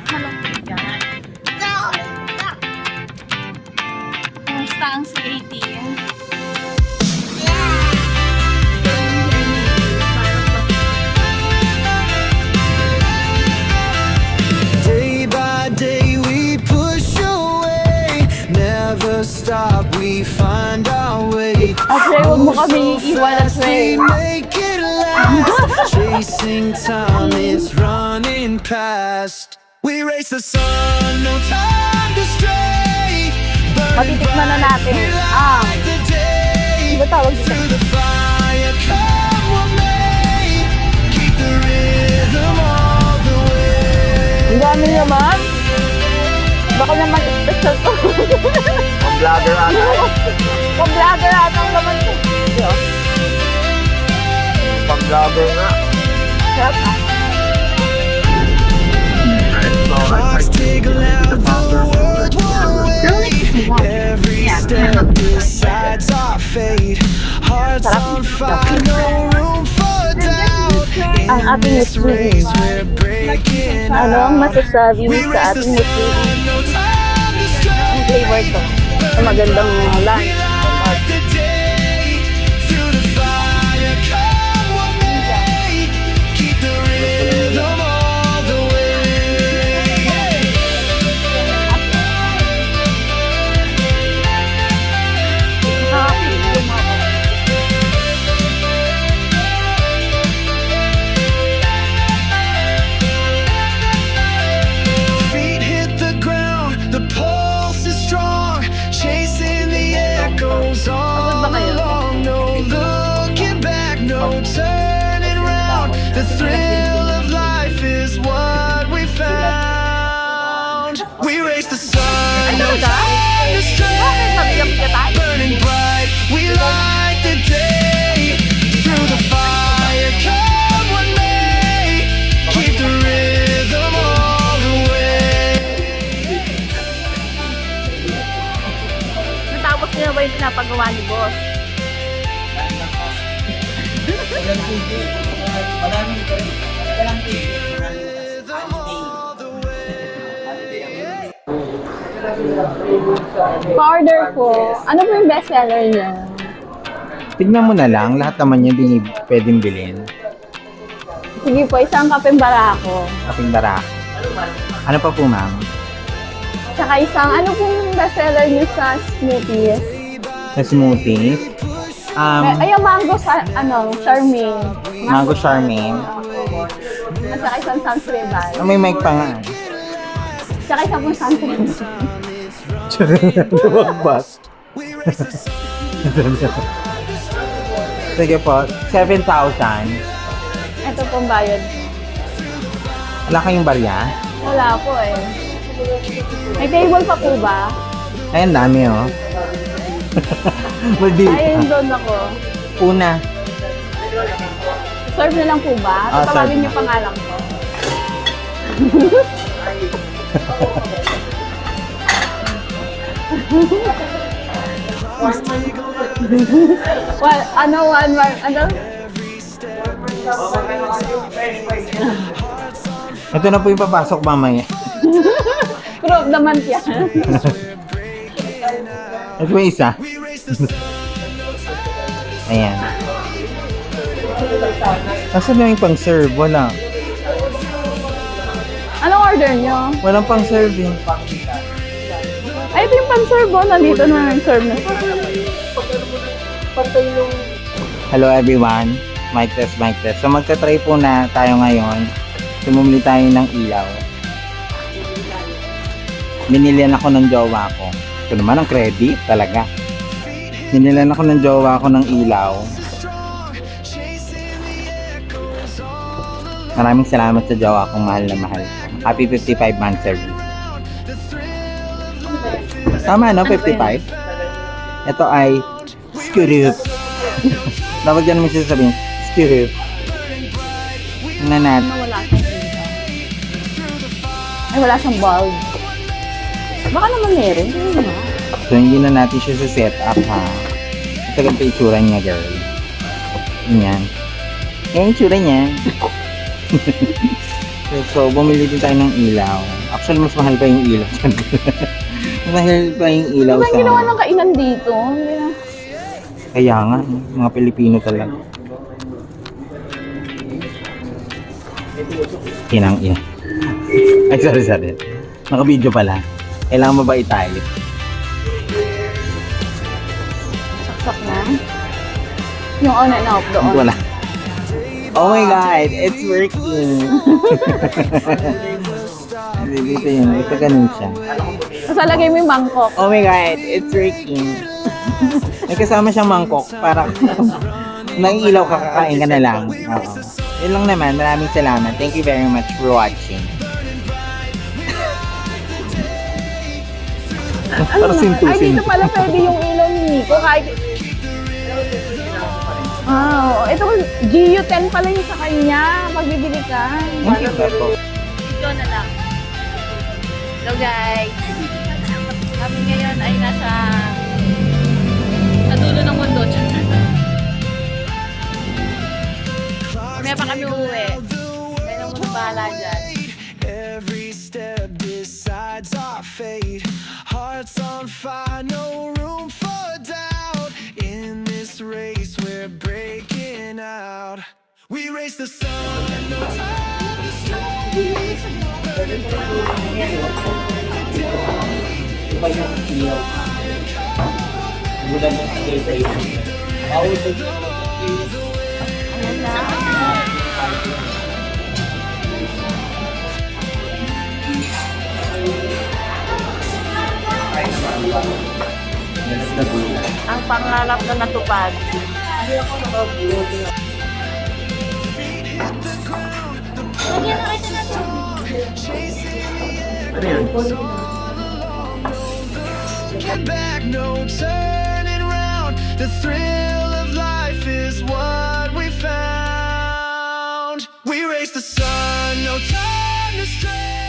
Malungkot yan. Kamusta ang CAT? Day by day we push away, never stop, we find our way. Asre, huwag mo kami iiwan, Asre. Make it last, chasing time, it's running past. We race the sun, no time to stray. Matitikman na natin ang The day, ano ba tawag dito? through the fire, come what may. Keep the rhythm all the way. Ang dami naman. Baka naman special to. Pang-vlogger ata. Pang-vlogger atang naman to. Pang-vlogger nga. Sarap ah. Clocks tick loud, the world won't wait. Every step decides our fate. Hearts on fire, no room for doubt. Ang In ating this Muslim. race, we're breaking Ano ang out. masasabi mo We sa race the ating Muslim? sun, no time to Ang stray. flavor to. Ang magandang lunch. Light the day, through the fire, come what may. Keep the rhythm all the way. Feet hit the ground, the pulse is strong, chasing the echoes all along. No looking back, no turning round. The thrill of life is what we found. We race the sun, no time to stray. Burning bright, we light the day. Through the fire, come what may. Keep the rhythm all the way. Natapos niyo na ba yung pinapagawa ni boss? Pa-order ko, ano po yung best seller niyo? Tignan mo na lang, lahat naman niya pwedeng bilhin. Sige po, isang kapeng barako. Kaping bara. Ano pa po, ma'am? Tsaka isang, ano po yung best seller niyo sa smoothies? Sa smoothies. Ay, yung mango sa, Charmaine. Mango Charmaine. At saka isang Sanfreban. May mic pa nga. Tsaka isang pong Sanfreban. Lumagbas. Sige po, 7,000. Ito pong bayad. Wala kayong barya? Wala po eh. May table pa po ba? Ayan, dami oh. Maldita. Ayun doon ako. Una. Serve na lang po ba? Ah, Tatawagin serve niyo na. pangalan ko. Well, ano? Ito na po yung papasok mamaya. Proof naman yan. Ito yung isa. Ayan. Nasaan na yung pang-serve? Wala. Anong order niyo? Walang pang-serve eh. Ay, ito yung pan-serve oh. Nandito na yung serve na. Hello everyone. Mic test, mic test. So magta-try po na tayo ngayon. Sumumili tayo ng ilaw. Binilihan ako ng jowa ko. Ito naman ang credit talaga. Binilihan ako ng jowa ko ng ilaw. Maraming salamat sa jowa kong mahal na mahal. Happy 55 month service. Tama no? 55? Ito ay Skurup. Dapat ganun mo siya sabihin. Skurup. Tingnan natin. Ano wala siyang ilaw? Ay, wala siyang bulb. Baka naman meron. Hindi naman. So hindi na natin siya sa setup ha. Ito ganito yung itsura niya girl. Yan. Yan yung itsura niya. So, bumili din tayo ng ilaw. Actually, mas mahal pa yung ilaw. Mas mahal pa yung ilaw Ano ba yung ginawa ng kainan dito? Hindi na. Kaya nga, mga Pilipino talaga. Kinang iya. Ay, sorry. Naka-video pala. Kailangan mabait tayo. Saksak na. Yung on and off doon. Wala. Oh my God, it's working. Dito yun, ito ganun siya. Tapos lagay mo yung mangkok. Oh my God, it's working. May kasama siyang mangkok para naiilaw ka, kakain ka na lang. Oo. Yun lang naman, maraming salamat. Thank you very much for watching. Para Ay, sintusin. dito pala pwede yung ilaw ni Nico. Kahit... Ah, ito GU10 pala yung sa kanya. Pag bibili ka. Thank you, Tato. Ito na lang. Hello guys. Kami ngayon ay nasa sa dulo ng mundo. Mamaya pa kami uuwi. Kaya nang bahala dyan. Every step decides our fate. Hearts on fire, no room for doubt. In this race, we're breaking out. We race the sun, no time to stray. Burning Ayan na. Ang pangarap na natupad. Get back, no turning round. The thrill of life is what we found. We race the sun, no time to stray.